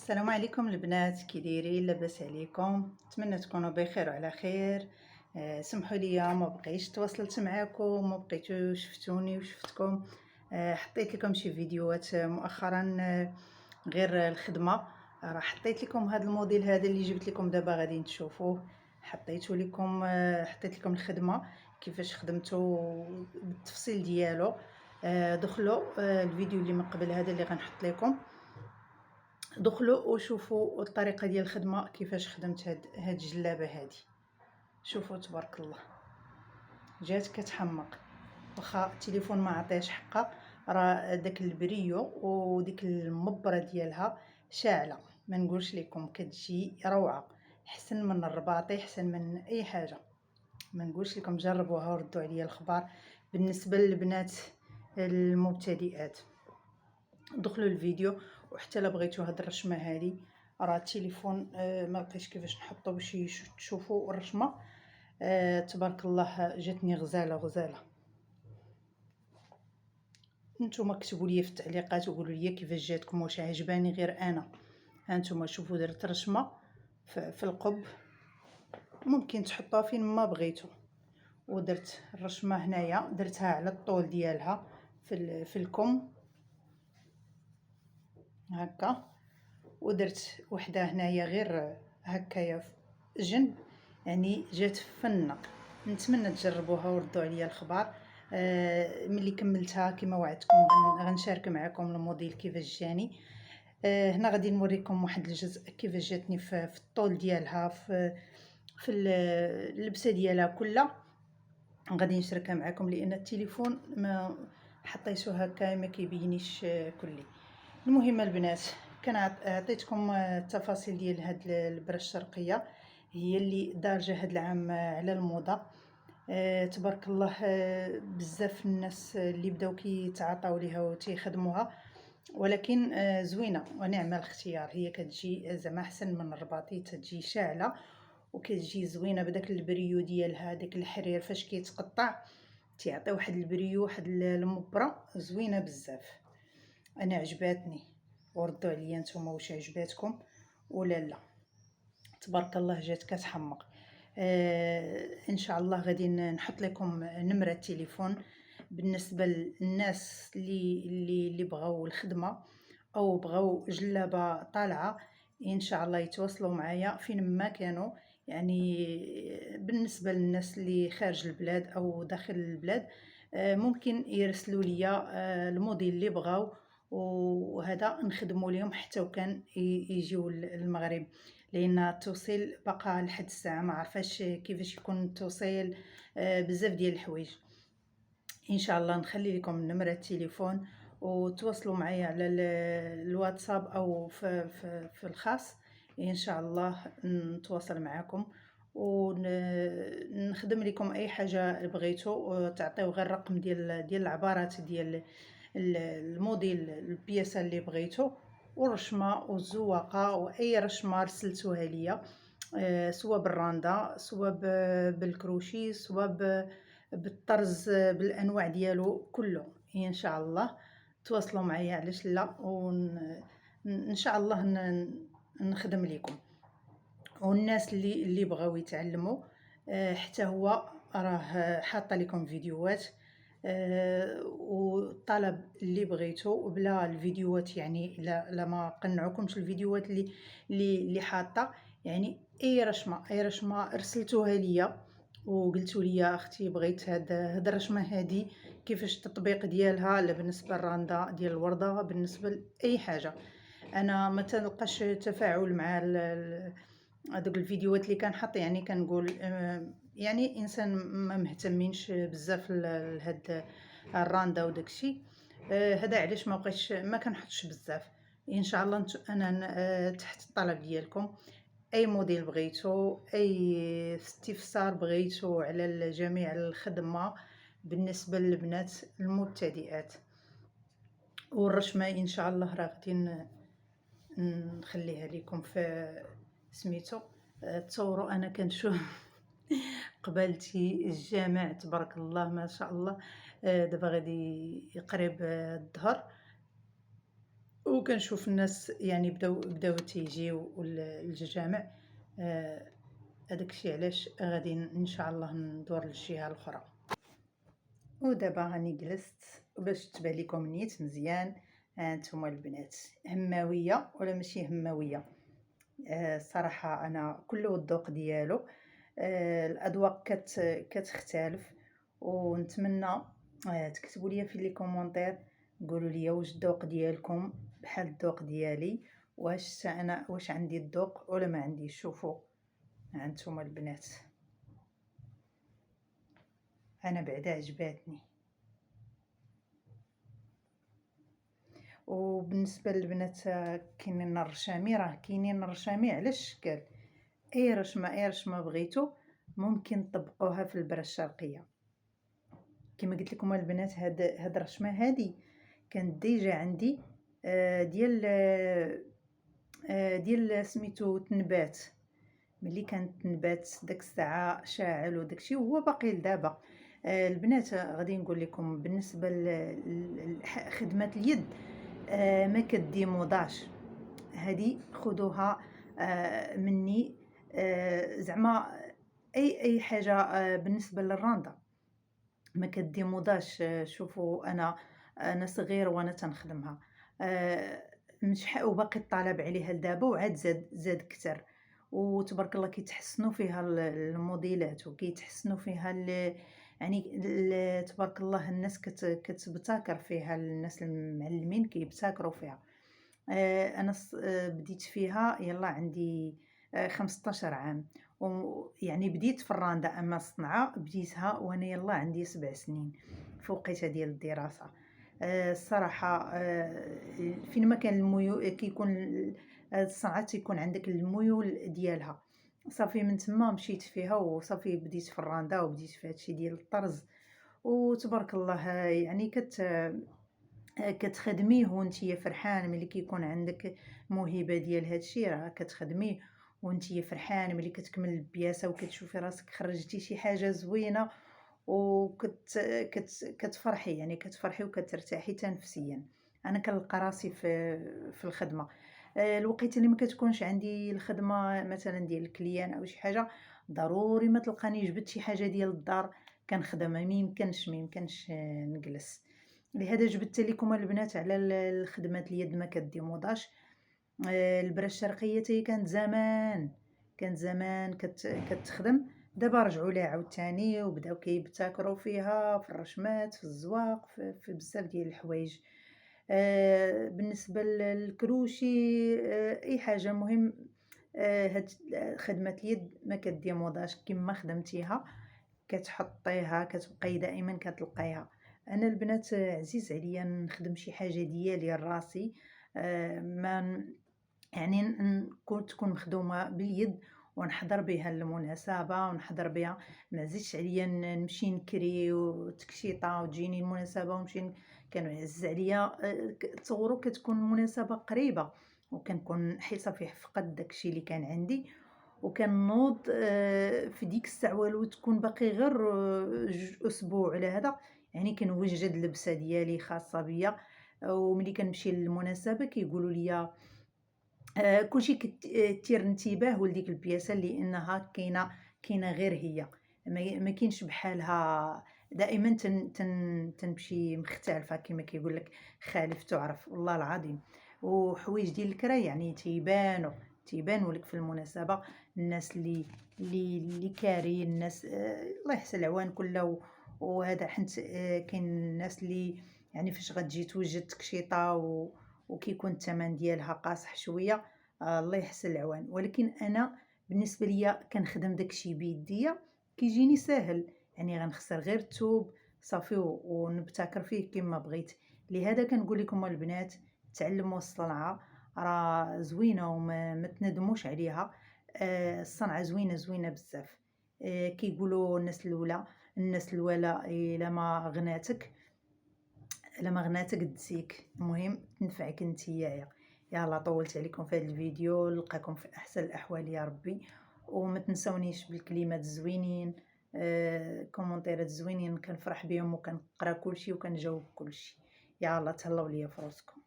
السلام عليكم البنات، كي دايرين؟ لاباس عليكم؟ نتمنى تكونوا بخير وعلى خير. سمحوا لي ما بقيتش تواصلت معكم، ما بقيتو شفتوني وشفتكم. حطيت لكم شي فيديوهات مؤخرا، غير الخدمه. راه حطيت لكم هذا الموديل هذا اللي جبت لكم دابا غادي تشوفوه. حطيت لكم الخدمه كيفاش خدمته بالتفصيل ديالو. دخلوا الفيديو اللي من قبل هذا اللي غنحط لكم، دخلوا وشوفوا الطريقه ديال الخدمه كيفاش خدمت هاد الجلابه هادي. شوفوا تبارك الله، جات كتحمق. واخا التليفون ما عطيهاش حقها، راه داك البريو وديك المبره ديالها شاعله، ما نقولش لكم كتجي روعه، احسن من الرباطي، احسن من اي حاجه. ما نقولش لكم جربوها وردوا عليا الخبار. بالنسبه للبنات المبتدئات، دخلوا الفيديو. وحتى لا بغيتو هاد الرشمه هادي، راه التليفون ما لقيتش كيفاش نحطو باش تشوفوا الرشمه. تبارك الله، جاتني غزاله غزاله. نتوما كتبوا لي في التعليقات وقولوا لي كيفاش جاتكم، واش عجباني غير انا. هانتوما شوفوا، درت رشمه في القب، ممكن تحطوها فين ما بغيتو. ودرت الرشمه هنايا، درتها على الطول ديالها في الكم هكا. ودرت وحده هنايا غير هكايا في جنب، يعني جات فنه. نتمنى تجربوها وردوا عليا الخبار. ملي كملتها كما وعدتكم غنشارك معكم الموديل كيفاش جاني. هنا غادي نوريكم واحد الجزء كيفاش جاتني في الطول ديالها، في اللبسه ديالها كلها. غادي نشاركها معكم لان التليفون ما حطيته هكا ما كيبينيش كلي. المهم البنات، كان عطيتكم التفاصيل ديال هاد البره الشرقيه، هي اللي دارجه هاد العام على الموضه. تبارك الله، بزاف الناس اللي بداو كيتعاطاو ليها وتيخدموها، ولكن زوينه ونعمه الاختيار. هي كتجي زعما احسن من الرباطي، تجي شاعله وكتجي زوينه بداك البريو ديالها، داك الحرير فاش كيتقطع تيعطي واحد البريو، واحد المبره زوينه بزاف. انا عجباتني، وردوا عليا نتوما واش عجباتكم ولا لا. تبارك الله، جات كتحمق. ان شاء الله غادي نحط لكم نمره التليفون بالنسبه للناس اللي بغاو الخدمه او بغاو جلابه طالعه. ان شاء الله يتواصلوا معايا فين ما كانوا. يعني بالنسبه للناس اللي خارج البلاد او داخل البلاد، ممكن يرسلوا لي الموديل اللي بغاو، وهذا نخدموا لهم حتى وكان يجيو المغرب، لان التوصيل بقى لحد الساعه ما عرفاش كيفاش يكون التوصيل. بزاف ديال الحوايج. ان شاء الله نخلي لكم نمره التليفون وتواصلوا معايا على الواتساب او في الخاص. ان شاء الله نتواصل معكم ونخدم لكم اي حاجه بغيتو. تعطيو غير الرقم ديال العبارات ديال الموديل، البياسه اللي بغيتو، والرشمه والزواقه واي رشمه رسلتوها ليا، سواء بالراندا سواء بالكروشي سواء بالطرز، بالانواع ديالو كله. ان شاء الله تواصلوا معايا، علاش لا، ان شاء الله نخدم لكم. والناس اللي بغاو يتعلموا، حتى هو راه حاطه لكم فيديوهات. والطلب اللي بغيتو بلا الفيديوهات، يعني لا ما قنعوكمش الفيديوهات اللي حاطه. يعني اي رشمه رسلتوها ليا وقلتوا لي اختي بغيت هاد الرشمه هادي كيفاش التطبيق ديالها، لا بالنسبه للراندا ديال الورده، بالنسبه لاي حاجه. انا ما تلقاش تفاعل مع هذوك الفيديوهات اللي كنحط. يعني كنقول يعني انسان ما مهتمينش بزاف لهاد الراندا وداكشي. هذا علاش ما بقيتش ما كنحطش بزاف. ان شاء الله انا تحت الطلب ديالكم. اي موديل بغيتو، اي استفسار بغيتو على الجميع الخدمه بالنسبه للبنات المبتدئات. والرشمه ان شاء الله راه غادي نخليها لكم في سميتو. تصوروا انا كنشوف قبالتي الجامع تبارك الله ما شاء الله. دابا غادي يقرب الظهر، وكنشوف الناس يعني بداو تيجيو للجامع. هذاك الشيء علاش غادي ان شاء الله ندور للجهه الاخرى. ودابا راني جلست باش تبان لكم نيت مزيان. هانتوما البنات هماويه ولا ماشي هماويه؟ الصراحه انا كل الذوق ديالو. الاذواق كتختلف، ونتمنى تكتبوا لي في لي كومونتير، قولوا لي واش الذوق ديالكم بحال الذوق ديالي، واش عندي الذوق ولا ما عنديش. شوفوا هانتوما البنات، انا بعدا عجباتني. وبالنسبه للبنات كاينين الرشامي، راه كاينين الرشامي على الشكل، اي رشمه بغيتو ممكن تطبقوها في البره الشرقيه. كما قلت لكم البنات، هاد الرشمه هادي كانت ديجا عندي ديال سميتو تنبات. ملي كانت تنبات داك الساعه شاعل وداكشي، وهو باقي لدابا. البنات غادي نقول لكم بالنسبه لخدمه اليد، ما كديموضاش. هذه خذوها مني. زعما اي حاجه بالنسبه للراندا ما كديموضاش. شوفوا انا صغير وانا تنخدمها، مش وباقي الطلب عليها لدابا، وعاد زاد كتر. وتبارك الله كيتحسنوا فيها الموديلات، وكيتحسنوا فيها يعني تبارك الله الناس كتبتكر فيها، الناس المعلمين كيبتكروا فيها. انا بديت فيها يلا عندي 15 عام، ويعني بديت في الراندا، اما الصنعه بديتها وانا يلا عندي 7 سنين في وقيته ديال الدراسه. الصراحه فين ما كان الميول كيكون الصنعه تيكون عندك الميول ديالها. صافي من تما مشيت فيها، وصافي بديت في الراندا، وبديت في هادشي ديال الطرز. وتبارك الله يعني كتخدميه وانتي فرحان. ملي كيكون عندك موهبه ديال هادشي راه كتخدميه وانتي فرحان، ملي كتكمل البياسه وكتشوفي راسك خرجتي شي حاجه زوينه، كتفرحي، يعني كتفرحي وكترتاحي حتى نفسيا. انا كنلقى راسي في الخدمه. الوقيته اللي ما كتكونش عندي الخدمه مثلا ديال الكليان او شي حاجه، ضروري ما تلقاني جبت شي حاجه ديال الدار كنخدم. ما يمكنش نجلس. لهذا جبت لكم البنات على الخدمات اليد ما كديموضاش. البرة الشرقيه تي كانت زمان كتخدم. دابا رجعوا ليها عاوتاني، وبداو كيبتكروا فيها في الرشمات، في الزواق، في بزاف ديال الحوايج. بالنسبه للكروشي، اي حاجه مهم. هاد خدمه اليد ما كديموضاش، كما خدمتيها كتحطيها كتبقاي دائما كتلقايها. انا البنات عزيز عليا نخدم شي حاجه ديالي راسي. ما يعني تكون مخدومه باليد، ونحضر بها المناسبه، ونحضر بها ما زيدش عليا نمشي نكري وتكشيطه وتجيني المناسبه ونمشي. كانوا يعز عليا تصوروا كتكون المناسبه قريبه، وكنكون حيصه فيه فقد داكشي اللي كان عندي، وكنوض في ديك الساعه والو تكون باقي غير اسبوع على هذا. يعني كنوجد اللبسه ديالي خاصه بيا، وملي كنمشي للمناسبه كيقولوا لي كلشي كتثير انتباه لديك البياسه، لانها كاينه غير هي، ما كاينش بحالها. دائما تنمشي مختلفه كما كيقول لك خالف تعرف، والله العظيم. وحوايج ديال الكرا يعني تيبانوا لك في المناسبه. الناس اللي كاري الناس، الله يحسن العوان كله. وهذا حنت كاين الناس اللي يعني فاش غتجي توجد تكشيطه وكيكون الثمن ديالها قاصح شويه. الله يحسن العوان. ولكن انا بالنسبه ليا كنخدم داكشي بيديا كيجيني ساهل، يعني غنخسر غير الثوب صافي ونبتكر فيه كما بغيت. لهذا كنقول لكم البنات تعلموا الصنعه، راه زوينه وما تندموش عليها. الصنعه زوينه بزاف. كيقولوا الناس الاولى الا ما غناتك تزيك، المهم تنفعك نتيا. يلا طولت عليكم في هذا الفيديو، نلقاكم في احسن الاحوال يا ربي. وما تنسونيش بالكلمات الزوينين، كومونتيرات زوينين، كنفرح بهم وكنقرا كلشي وكنجاوب كلشي. يلا تهلاو ليا فراسكم.